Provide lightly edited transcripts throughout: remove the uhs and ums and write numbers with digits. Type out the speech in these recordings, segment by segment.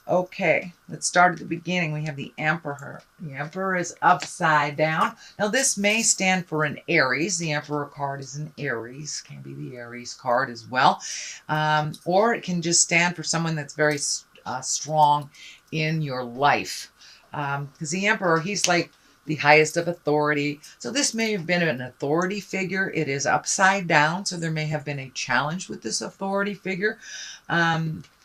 Okay, let's start at the beginning. We have the Emperor. The Emperor is upside down. Now, this may stand for an Aries. The Emperor card is an Aries. Can be the Aries card as well. Or it can just stand for someone that's very strong in your life. Because the Emperor, he's like the highest of authority. So this may have been an authority figure. It is upside down, so there may have been a challenge with this authority figure.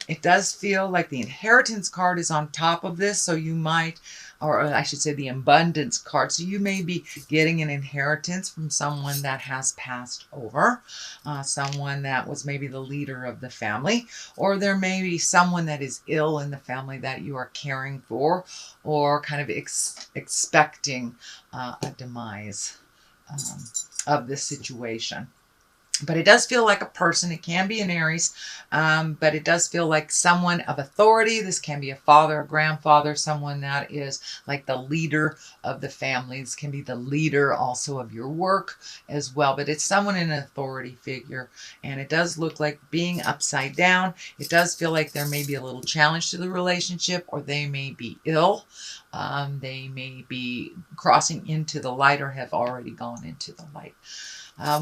It does feel like the inheritance card is on top of this, so you might, or I should say the abundance card, so you may be getting an inheritance from someone that has passed over, someone that was maybe the leader of the family, or there may be someone that is ill in the family that you are caring for, or kind of expecting a demise of this situation. But it does feel like a person. It can be an Aries, but it does feel like someone of authority. This can be a father, a grandfather, someone that is like the leader of the family. This can be the leader also of your work as well, but it's someone in an authority figure. And it does look like being upside down. It does feel like there may be a little challenge to the relationship, or they may be ill. They may be crossing into the light or have already gone into the light.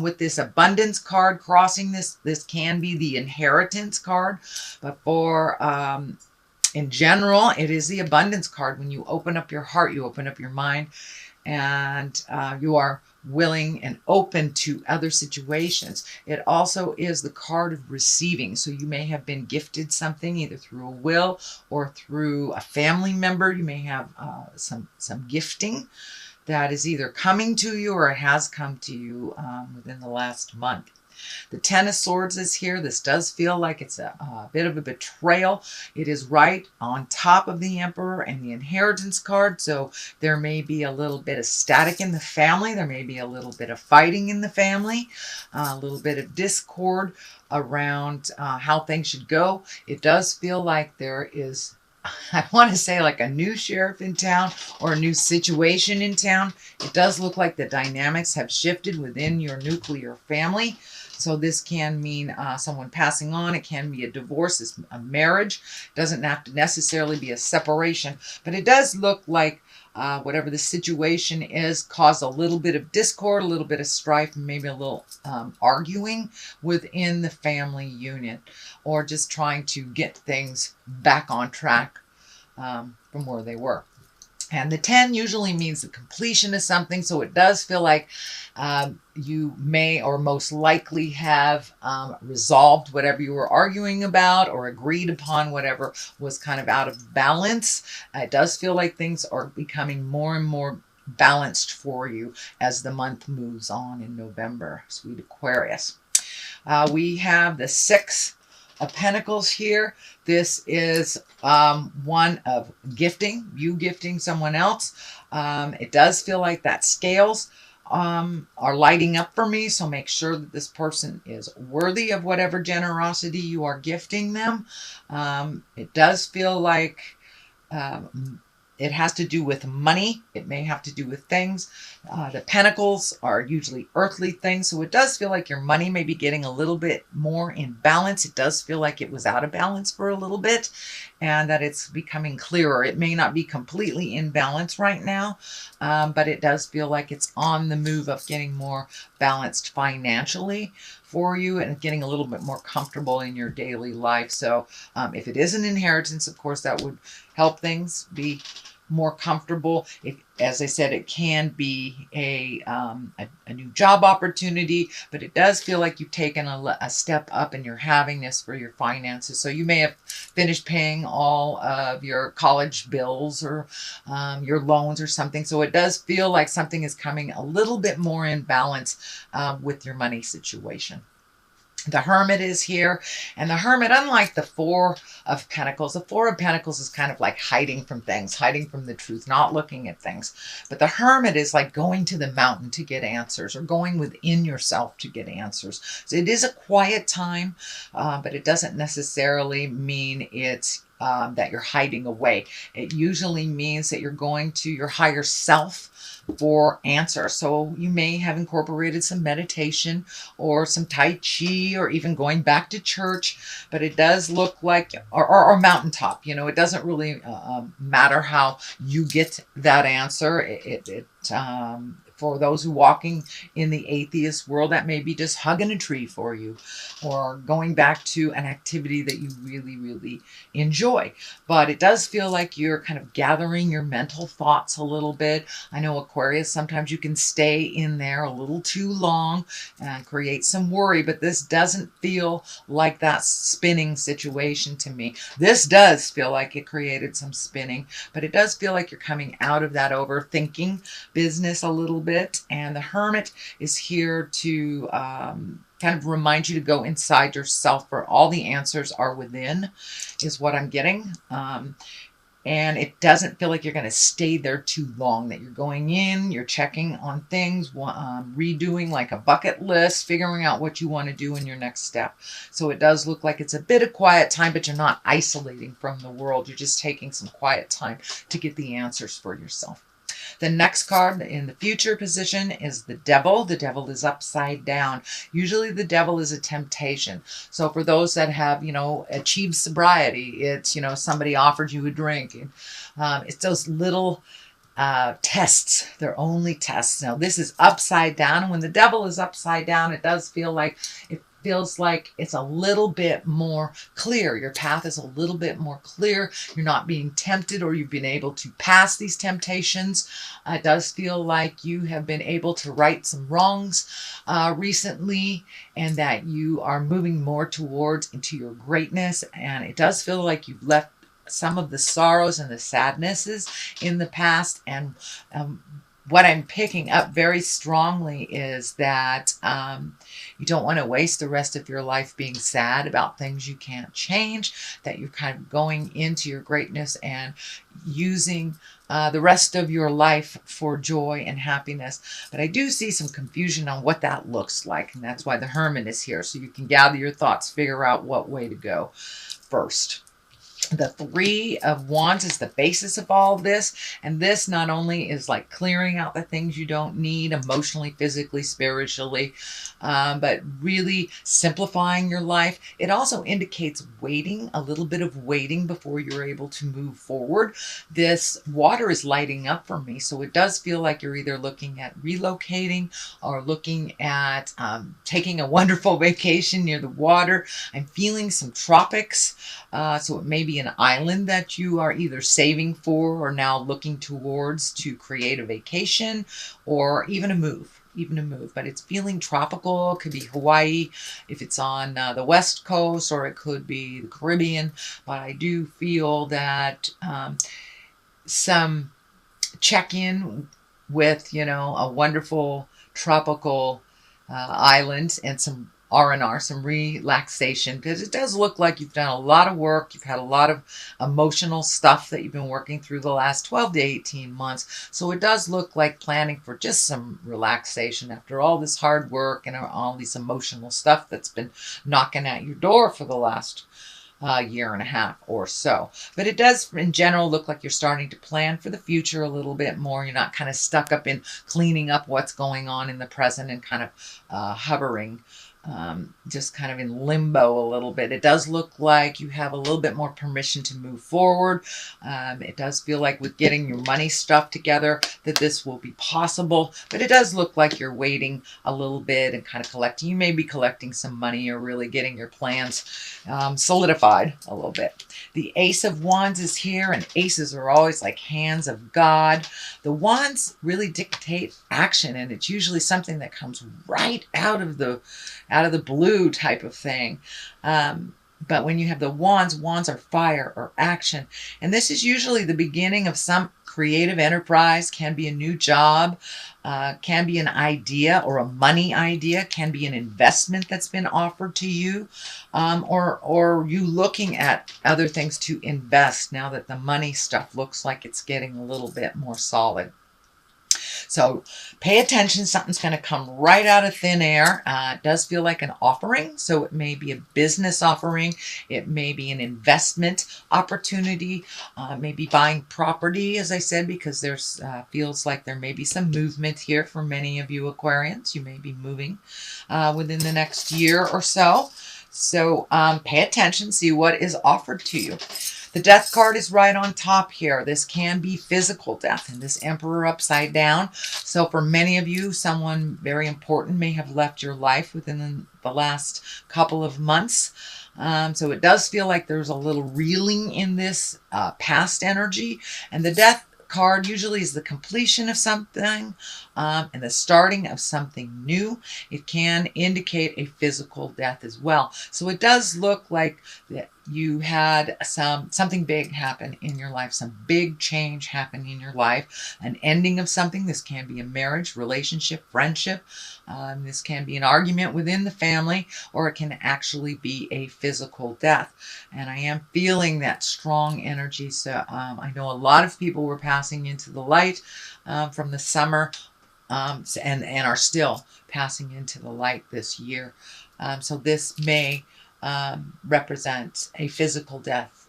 With this abundance card crossing this can be the inheritance card, but for in general, it is the abundance card. When you open up your heart, you open up your mind, and you are willing and open to other situations. It also is the card of receiving. So you may have been gifted something either through a will or through a family member. You may have some gifting that is either coming to you or has come to you within the last month. The Ten of Swords is here. This does feel like it's a bit of a betrayal. It is right on top of the Emperor and the inheritance card, so there may be a little bit of static in the family. There may be a little bit of fighting in the family, a little bit of discord around how things should go. It does feel like there is, I want to say, like a new sheriff in town or a new situation in town. It does look like the dynamics have shifted within your nuclear family. So this can mean someone passing on. It can be a divorce, it's a marriage. It doesn't have to necessarily be a separation, but it does look like whatever the situation is caused a little bit of discord, a little bit of strife, and maybe a little arguing within the family unit, or just trying to get things back on track from where they were. And the 10 usually means the completion of something, so it does feel like you may or most likely have resolved whatever you were arguing about, or agreed upon whatever was kind of out of balance. It does feel like things are becoming more and more balanced for you as the month moves on in November, sweet Aquarius. We have the 6 of Pentacles here. This is one of gifting, you gifting someone else. It does feel like that scales are lighting up for me, so make sure that this person is worthy of whatever generosity you are gifting them. It does feel like it has to do with money. It may have to do with things. The pentacles are usually earthly things, so it does feel like your money may be getting a little bit more in balance. It does feel like it was out of balance for a little bit, and that it's becoming clearer. It may not be completely in balance right now, but it does feel like it's on the move of getting more balanced financially for you and getting a little bit more comfortable in your daily life. So if it is an inheritance, of course, that would help things be more comfortable. As I said, it can be a new job opportunity, but it does feel like you've taken a step up and you're having this for your finances. So you may have finished paying all of your college bills or your loans or something. So it does feel like something is coming a little bit more in balance with your money situation. The Hermit is here, and the Hermit, unlike the Four of Pentacles, the Four of Pentacles is kind of like hiding from things, hiding from the truth, not looking at things. But the Hermit is like going to the mountain to get answers, or going within yourself to get answers. So it is a quiet time, but it doesn't necessarily mean it's that you're hiding away. It usually means that you're going to your higher self for answer. So you may have incorporated some meditation or some Tai Chi or even going back to church, but it does look like, or mountaintop, you know, it doesn't really matter how you get that answer. For those who walking in the atheist world, that may be just hugging a tree for you or going back to an activity that you really, really enjoy. But it does feel like you're kind of gathering your mental thoughts a little bit. I know Aquarius, sometimes you can stay in there a little too long and create some worry, but this doesn't feel like that spinning situation to me. This does feel like it created some spinning, but it does feel like you're coming out of that overthinking business a little bit. And the Hermit is here to kind of remind you to go inside yourself, for all the answers are within, is what I'm getting. And it doesn't feel like you're going to stay there too long, that you're going in, you're checking on things, redoing like a bucket list, figuring out what you want to do in your next step. So it does look like it's a bit of quiet time, but you're not isolating from the world. You're just taking some quiet time to get the answers for yourself. The next card in the future position is the Devil. The Devil is upside down. Usually the Devil is a temptation. So for those that have, you know, achieved sobriety, it's, you know, somebody offered you a drink. And, it's those little tests. They're only tests. Now this is upside down. And when the Devil is upside down, it does feel like it's a little bit more clear. Your path is a little bit more clear. You're not being tempted, or you've been able to pass these temptations. It does feel like you have been able to right some wrongs recently, and that you are moving more towards into your greatness. And it does feel like you've left some of the sorrows and the sadnesses in the past. And what I'm picking up very strongly is that you don't want to waste the rest of your life being sad about things you can't change, that you're kind of going into your greatness and using the rest of your life for joy and happiness. But I do see some confusion on what that looks like, and that's why the Hermit is here, so you can gather your thoughts, figure out what way to go first. The Three of Wands is the basis of all this. And this not only is like clearing out the things you don't need emotionally, physically, spiritually, but really simplifying your life. It also indicates waiting, a little bit of waiting before you're able to move forward. This water is lighting up for me. So it does feel like you're either looking at relocating or looking at taking a wonderful vacation near the water. I'm feeling some tropics. So it may be an island that you are either saving for or now looking towards to create a vacation, or even a move. But it's feeling tropical. It could be Hawaii if it's on the West Coast, or it could be the Caribbean. But I do feel that some check-in with, you know, a wonderful tropical island and some R&R, some relaxation, because it does look like you've done a lot of work. You've had a lot of emotional stuff that you've been working through the last 12 to 18 months. So it does look like planning for just some relaxation after all this hard work and all this emotional stuff that's been knocking at your door for the last year and a half or so. But it does in general look like you're starting to plan for the future a little bit more. You're not kind of stuck up in cleaning up what's going on in the present and kind of hovering just kind of in limbo a little bit. It does look like you have a little bit more permission to move forward. It does feel like with getting your money stuff together that this will be possible, but it does look like you're waiting a little bit and kind of collecting. You may be collecting some money or really getting your plans solidified a little bit. The Ace of Wands is here, and aces are always like hands of God. The wands really dictate action, and it's usually something that comes right out of the blue type of thing. But when you have the wands, wands are fire or action. And this is usually the beginning of some creative enterprise, can be a new job, can be an idea or a money idea, can be an investment that's been offered to you, or you looking at other things to invest now that the money stuff looks like it's getting a little bit more solid. So pay attention. Something's going to come right out of thin air. It does feel like an offering. So it may be a business offering. It may be an investment opportunity. Maybe buying property, as I said, because there's feels like there may be some movement here for many of you Aquarians. You may be moving within the next year or so. So pay attention, see what is offered to you. The death card is right on top here. This can be physical death, and this Emperor upside down. So for many of you, someone very important may have left your life within the last couple of months. So it does feel like there's a little reeling in this past energy. And the death card usually is the completion of something and the starting of something new. It can indicate a physical death as well. So it does look like that you had something big happen in your life, some big change happen in your life, an ending of something. This can be a marriage, relationship, friendship. This can be an argument within the family, or it can actually be a physical death. And I am feeling that strong energy. So I know a lot of people were passing into the light from the summer and are still passing into the light this year. So this may represent a physical death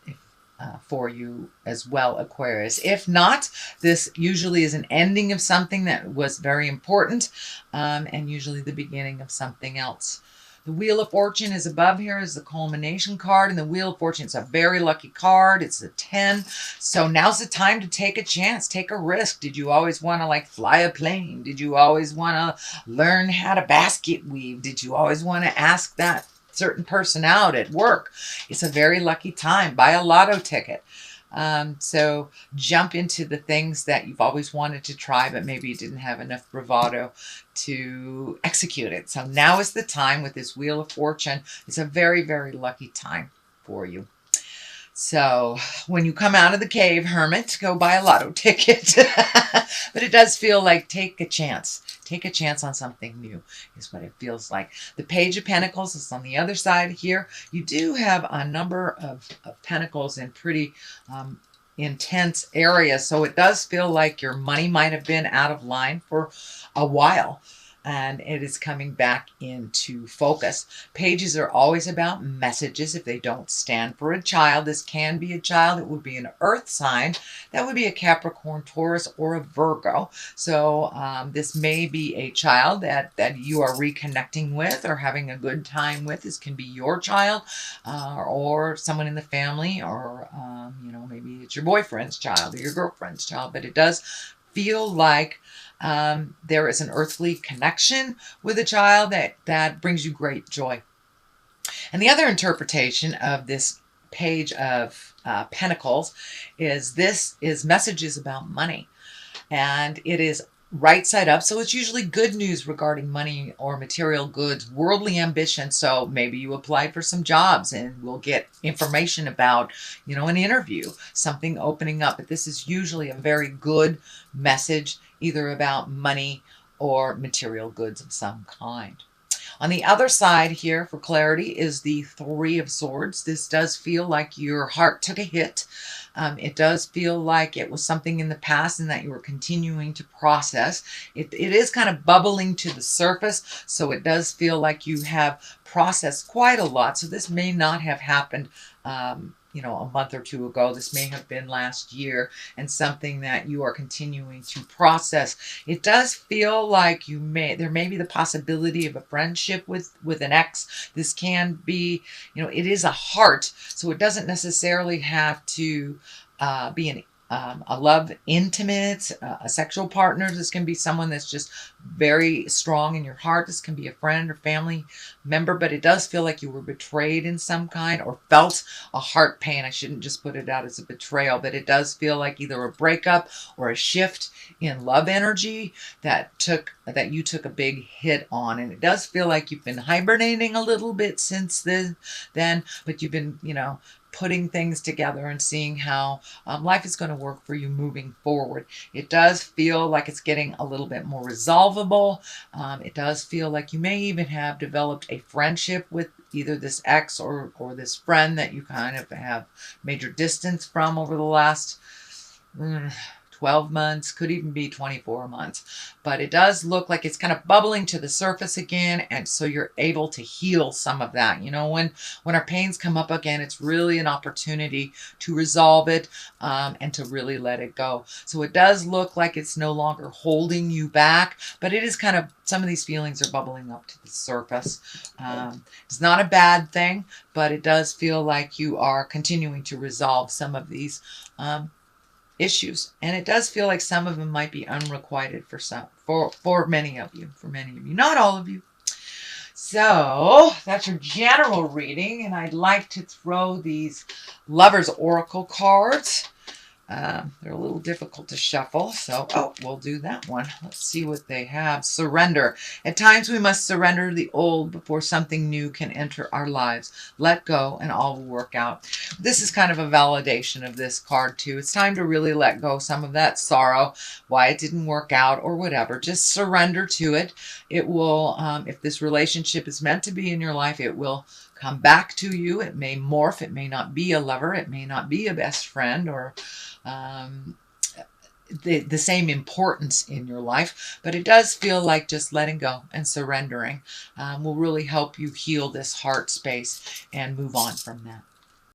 for you as well, Aquarius. If not, this usually is an ending of something that was very important and usually the beginning of something else. The Wheel of Fortune is above here as the culmination card, and the Wheel of Fortune is a very lucky card. It's a 10. So now's the time to take a chance, take a risk. Did you always want to like fly a plane? Did you always want to learn how to basket weave? Did you always want to ask that certain person out at work? It's a very lucky time. Buy a lotto ticket. So jump into the things that you've always wanted to try, but maybe you didn't have enough bravado to execute it. So now is the time with this Wheel of Fortune. It's a very, very lucky time for you. So when you come out of the cave, hermit, go buy a lotto ticket. But it does feel like take a chance. Take a chance on something new is what it feels like. The Page of Pentacles is on the other side here. You do have a number of pentacles in pretty intense areas. So it does feel like your money might have been out of line for a while. And it is coming back into focus. Pages are always about messages. If they don't stand for a child, this can be a child. It would be an earth sign. That would be a Capricorn, Taurus, or a Virgo. So this may be a child that you are reconnecting with or having a good time with. This can be your child or someone in the family, or you know, maybe it's your boyfriend's child or your girlfriend's child. But it does feel like there is an earthly connection with a child that brings you great joy. And the other interpretation of this Page of Pentacles is this is messages about money. And it is right side up. So it's usually good news regarding money or material goods, worldly ambition. So maybe you applied for some jobs and we'll get information about, you know, an interview, something opening up. But this is usually a very good message, either about money or material goods of some kind. On the other side here, for clarity, is the Three of Swords. This does feel like your heart took a hit. It does feel like it was something in the past and that you were continuing to process. It is kind of bubbling to the surface, so it does feel like you have processed quite a lot. So this may not have happened you know, a month or two ago. This may have been last year, and something that you are continuing to process. It does feel like there may be the possibility of a friendship with an ex. This can be, you know, it is a heart, so it doesn't necessarily have to be a love intimate, a sexual partner. This can be someone that's just very strong in your heart. This can be a friend or family member, but it does feel like you were betrayed in some kind or felt a heart pain. I shouldn't just put it out as a betrayal, but it does feel like either a breakup or a shift in love energy that you took a big hit on. And it does feel like you've been hibernating a little bit since then, but you've been, you know, putting things together and seeing how life is going to work for you moving forward. It does feel like it's getting a little bit more resolvable. It does feel like you may even have developed a friendship with either this ex or this friend that you kind of have major distance from over the last 12 months, could even be 24 months. But it does look like it's kind of bubbling to the surface again, and so you're able to heal some of that. You know, when our pains come up again, it's really an opportunity to resolve it and to really let it go. So it does look like it's no longer holding you back, but it is kind of, some of these feelings are bubbling up to the surface. It's not a bad thing, but it does feel like you are continuing to resolve some of these issues, and it does feel like some of them might be unrequited for many of you, not all of you. So that's your general reading, and I'd like to throw these Lovers Oracle cards. They're a little difficult to shuffle, so we'll do that one. Let's see what they have. Surrender. At times we must surrender the old before something new can enter our lives. Let go and all will work out. This is kind of a validation of this card too. It's time to really let go some of that sorrow, why it didn't work out or whatever. Just surrender to it. It will, if this relationship is meant to be in your life, it will come back to you. It may morph. It may not be a lover. It may not be a best friend or the same importance in your life, but it does feel like just letting go and surrendering will really help you heal this heart space and move on from that.